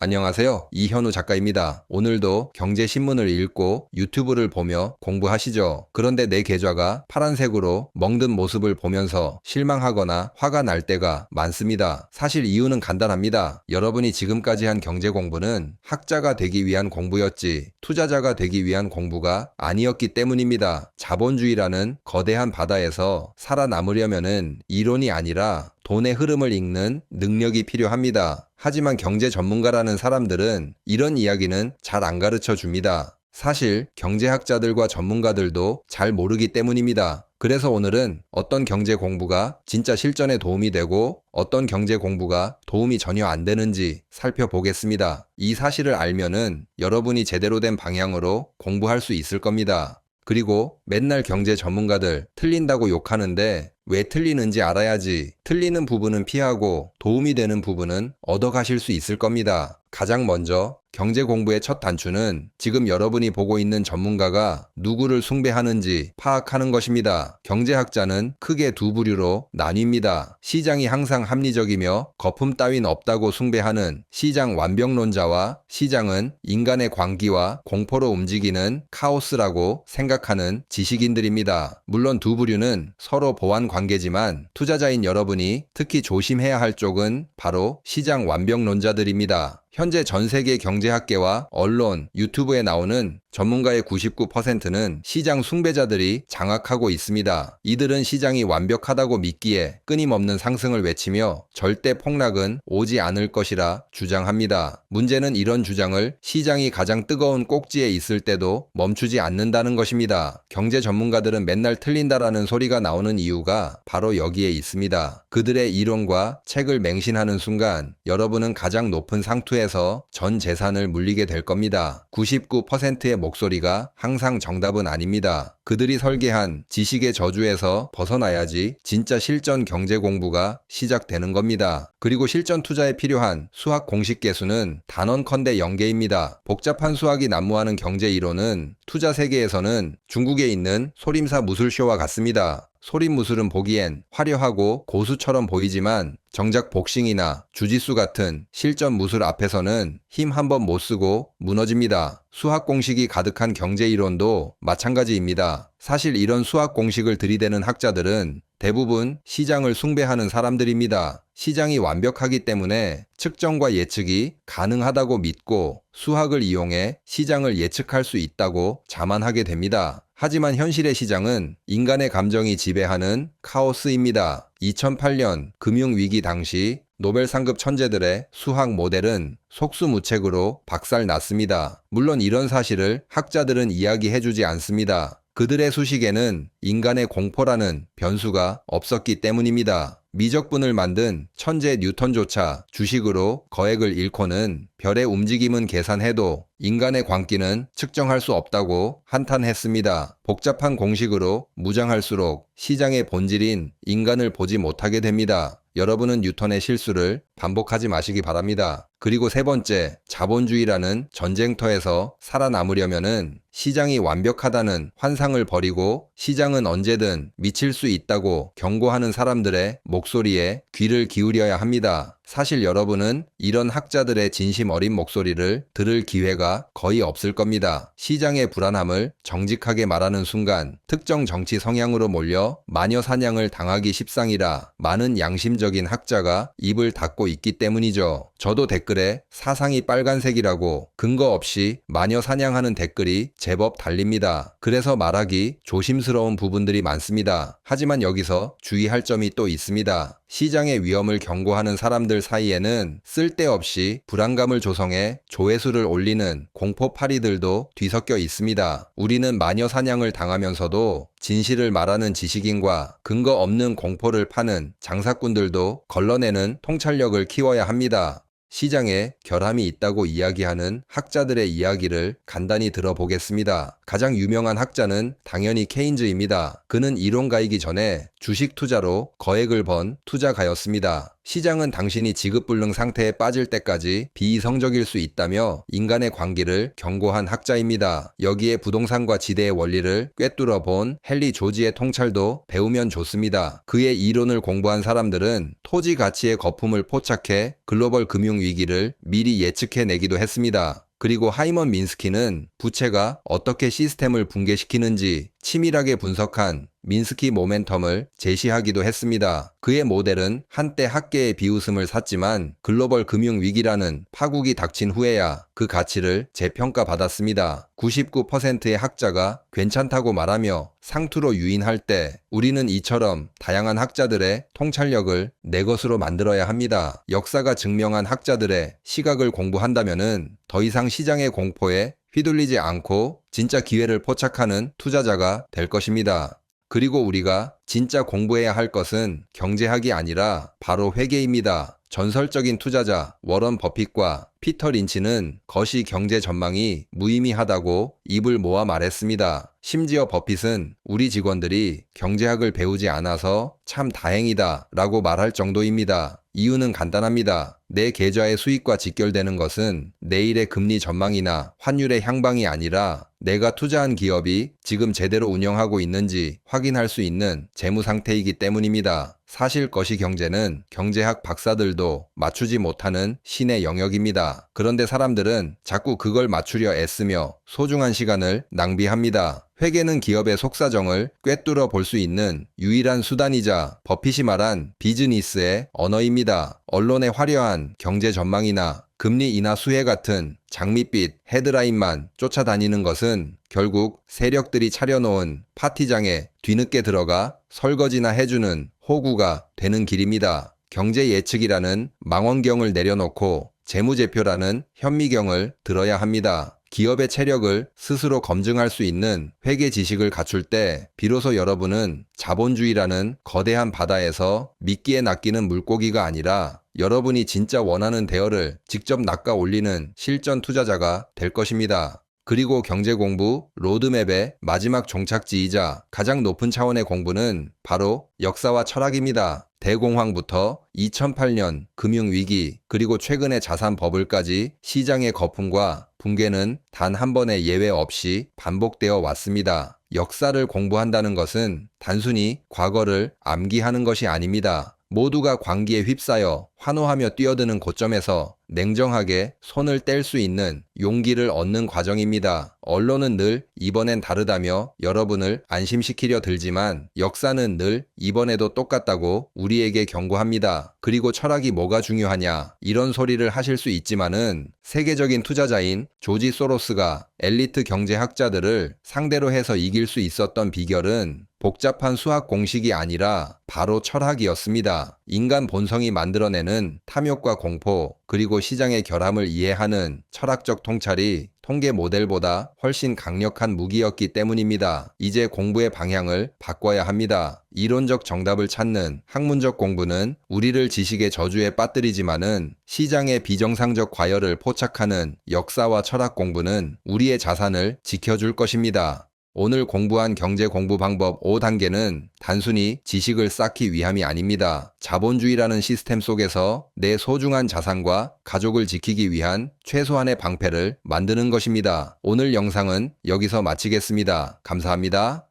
안녕하세요. 이현우 작가입니다. 오늘도 경제신문을 읽고 유튜브를 보며 공부하시죠. 그런데 내 계좌가 파란색으로 멍든 모습을 보면서 실망하거나 화가 날 때가 많습니다. 사실 이유는 간단합니다. 여러분이 지금까지 한 경제 공부는 학자가 되기 위한 공부였지 투자자가 되기 위한 공부가 아니었기 때문입니다. 자본주의라는 거대한 바다에서 살아남으려면은 이론이 아니라 돈의 흐름을 읽는 능력이 필요합니다. 하지만 경제 전문가라는 사람들은 이런 이야기는 잘 안 가르쳐 줍니다. 사실 경제학자들과 전문가들도 잘 모르기 때문입니다. 그래서 오늘은 어떤 경제 공부가 진짜 실전에 도움이 되고 어떤 경제 공부가 도움이 전혀 안 되는지 살펴보겠습니다. 이 사실을 알면은 여러분이 제대로 된 방향으로 공부할 수 있을 겁니다. 그리고 맨날 경제 전문가들 틀린다고 욕하는데 왜 틀리는지 알아야지 틀리는 부분은 피하고 도움이 되는 부분은 얻어가실 수 있을 겁니다. 가장 먼저 경제 공부의 첫 단추는 지금 여러분이 보고 있는 전문가가 누구를 숭배하는지 파악하는 것입니다. 경제학자는 크게 두 부류로 나뉩니다. 시장이 항상 합리적이며 거품 따윈 없다고 숭배하는 시장 완벽론자와 시장은 인간의 광기와 공포로 움직이는 카오스라고 생각하는 지식인들입니다. 물론 두 부류는 서로 보완 관계지만 투자자인 여러분이 특히 조심해야 할 쪽은 바로 시장 완벽론자들입니다. 현재 전 세계 경제학계와 언론, 유튜브에 나오는 전문가의 99%는 시장 숭배자들이 장악하고 있습니다. 이들은 시장이 완벽하다고 믿기에 끊임없는 상승을 외치며 절대 폭락은 오지 않을 것이라 주장합니다. 문제는 이런 주장을 시장이 가장 뜨거운 꼭지에 있을 때도 멈추지 않는다는 것입니다. 경제 전문가들은 맨날 틀린다라는 소리가 나오는 이유가 바로 여기에 있습니다. 그들의 이론과 책을 맹신하는 순간 여러분은 가장 높은 상투에서 전 재산을 물리게 될 겁니다. 99%의 목소리가 항상 정답은 아닙니다. 그들이 설계한 지식의 저주에서 벗어나야지 진짜 실전 경제 공부가 시작되는 겁니다. 그리고 실전 투자에 필요한 수학 공식 계수는 단언컨대 0개입니다. 복잡한 수학이 난무하는 경제 이론은 투자 세계에서는 중국에 있는 소림사 무술쇼와 같습니다. 소림 무술은 보기엔 화려하고 고수처럼 보이지만 정작 복싱이나 주짓수 같은 실전 무술 앞에서는 힘 한 번 못 쓰고 무너집니다. 수학 공식이 가득한 경제 이론도 마찬가지입니다. 사실 이런 수학 공식을 들이대는 학자들은 대부분 시장을 숭배하는 사람들입니다. 시장이 완벽하기 때문에 측정과 예측이 가능하다고 믿고 수학을 이용해 시장을 예측할 수 있다고 자만하게 됩니다. 하지만 현실의 시장은 인간의 감정이 지배하는 카오스입니다. 2008년 금융위기 당시 노벨 상급 천재들의 수학 모델은 속수무책으로 박살났습니다. 물론 이런 사실을 학자들은 이야기해주지 않습니다. 그들의 수식에는 인간의 공포라는 변수가 없었기 때문입니다. 미적분을 만든 천재 뉴턴조차 주식으로 거액을 잃고는 별의 움직임은 계산해도 인간의 광기는 측정할 수 없다고 한탄했습니다. 복잡한 공식으로 무장할수록 시장의 본질인 인간을 보지 못하게 됩니다. 여러분은 뉴턴의 실수를 반복하지 마시기 바랍니다. 그리고 세 번째, 자본주의라는 전쟁터에서 살아남으려면은 시장이 완벽하다는 환상을 버리고 시장은 언제든 미칠 수 있다고 경고하는 사람들의 목소리에 귀를 기울여야 합니다. 사실 여러분은 이런 학자들의 진심 어린 목소리를 들을 기회가 거의 없을 겁니다. 시장의 불안함을 정직하게 말하는 순간 특정 정치 성향으로 몰려 마녀 사냥을 당하기 십상이라 많은 양심적인 학자가 입을 닫고 있기 때문이죠. 저도 댓글에 사상이 빨간색이라고 근거 없이 마녀 사냥하는 댓글이 제법 달립니다. 그래서 말하기 조심스러운 부분들이 많습니다. 하지만 여기서 주의할 점이 또 있습니다. 시장의 위험을 경고하는 사람들 사이에는 쓸데없이 불안감을 조성해 조회수를 올리는 공포파리들도 뒤섞여 있습니다. 우리는 마녀 사냥을 당하면서도 진실을 말하는 지식인과 근거 없는 공포를 파는 장사꾼들도 걸러내는 통찰력을 키워야 합니다. 시장에 결함이 있다고 이야기하는 학자들의 이야기를 간단히 들어보겠습니다. 가장 유명한 학자는 당연히 케인즈입니다. 그는 이론가이기 전에 주식 투자로 거액을 번 투자가였습니다. 시장은 당신이 지급불능 상태에 빠질 때까지 비이성적일 수 있다며 인간의 광기를 경고한 학자입니다. 여기에 부동산과 지대의 원리를 꿰뚫어 본 헨리 조지의 통찰도 배우면 좋습니다. 그의 이론을 공부한 사람들은 토지 가치의 거품을 포착해 글로벌 금융 위기를 미리 예측해내기도 했습니다. 그리고 하이먼 민스키는 부채가 어떻게 시스템을 붕괴시키는지 치밀하게 분석한 민스키 모멘텀을 제시하기도 했습니다. 그의 모델은 한때 학계의 비웃음을 샀지만 글로벌 금융 위기라는 파국이 닥친 후에야 그 가치를 재평가받았습니다. 99%의 학자가 괜찮다고 말하며 상투로 유인할 때 우리는 이처럼 다양한 학자들의 통찰력을 내 것으로 만들어야 합니다. 역사가 증명한 학자들의 시각을 공부한다면은 더 이상 시장의 공포에 휘둘리지 않고 진짜 기회를 포착하는 투자자가 될 것입니다. 그리고 우리가 진짜 공부해야 할 것은 경제학이 아니라 바로 회계입니다. 전설적인 투자자 워런 버핏과 피터 린치는 거시 경제 전망이 무의미하다고 입을 모아 말했습니다. 심지어 버핏은 우리 직원들이 경제학을 배우지 않아서 참 다행이다 라고 말할 정도입니다. 이유는 간단합니다. 내 계좌의 수익과 직결되는 것은 내일의 금리 전망이나 환율의 향방이 아니라 내가 투자한 기업이 지금 제대로 운영하고 있는지 확인할 수 있는 재무 상태이기 때문입니다. 사실 거시 경제는 경제학 박사들도 맞추지 못하는 신의 영역입니다. 그런데 사람들은 자꾸 그걸 맞추려 애쓰며 소중한 시간을 낭비합니다. 회계는 기업의 속사정을 꿰뚫어 볼 수 있는 유일한 수단이자 버핏이 말한 비즈니스의 언어입니다. 언론의 화려한 경제 전망이나 금리 인하 수혜 같은 장밋빛 헤드라인만 쫓아다니는 것은 결국 세력들이 차려놓은 파티장에 뒤늦게 들어가 설거지나 해주는 호구가 되는 길입니다. 경제 예측이라는 망원경을 내려놓고 재무제표라는 현미경을 들어야 합니다. 기업의 체력을 스스로 검증할 수 있는 회계 지식을 갖출 때 비로소 여러분은 자본주의라는 거대한 바다에서 미끼에 낚이는 물고기가 아니라 여러분이 진짜 원하는 대어를 직접 낚아 올리는 실전 투자자가 될 것입니다. 그리고 경제 공부 로드맵의 마지막 종착지이자 가장 높은 차원의 공부는 바로 역사와 철학입니다. 대공황부터 2008년 금융위기 그리고 최근의 자산 버블까지 시장의 거품과 붕괴는 단 한 번의 예외 없이 반복되어 왔습니다. 역사를 공부한다는 것은 단순히 과거를 암기하는 것이 아닙니다. 모두가 광기에 휩싸여 환호하며 뛰어드는 고점에서 냉정하게 손을 뗄 수 있는 용기를 얻는 과정입니다. 언론은 늘 이번엔 다르다며 여러분을 안심시키려 들지만 역사는 늘 이번에도 똑같다고 우리에게 경고합니다. 그리고 철학이 뭐가 중요하냐 이런 소리를 하실 수 있지만은 세계적인 투자자인 조지 소로스가 엘리트 경제학자들을 상대로 해서 이길 수 있었던 비결은 복잡한 수학 공식이 아니라 바로 철학이었습니다. 인간 본성이 만들어내는 탐욕과 공포, 그리고 시장의 결함을 이해하는 철학적 통찰이 통계 모델보다 훨씬 강력한 무기였기 때문입니다. 이제 공부의 방향을 바꿔야 합니다. 이론적 정답을 찾는 학문적 공부는 우리를 지식의 저주에 빠뜨리지만은 시장의 비정상적 과열을 포착하는 역사와 철학 공부는 우리의 자산을 지켜줄 것입니다. 오늘 공부한 경제 공부 방법 5단계는 단순히 지식을 쌓기 위함이 아닙니다. 자본주의라는 시스템 속에서 내 소중한 자산과 가족을 지키기 위한 최소한의 방패를 만드는 것입니다. 오늘 영상은 여기서 마치겠습니다. 감사합니다.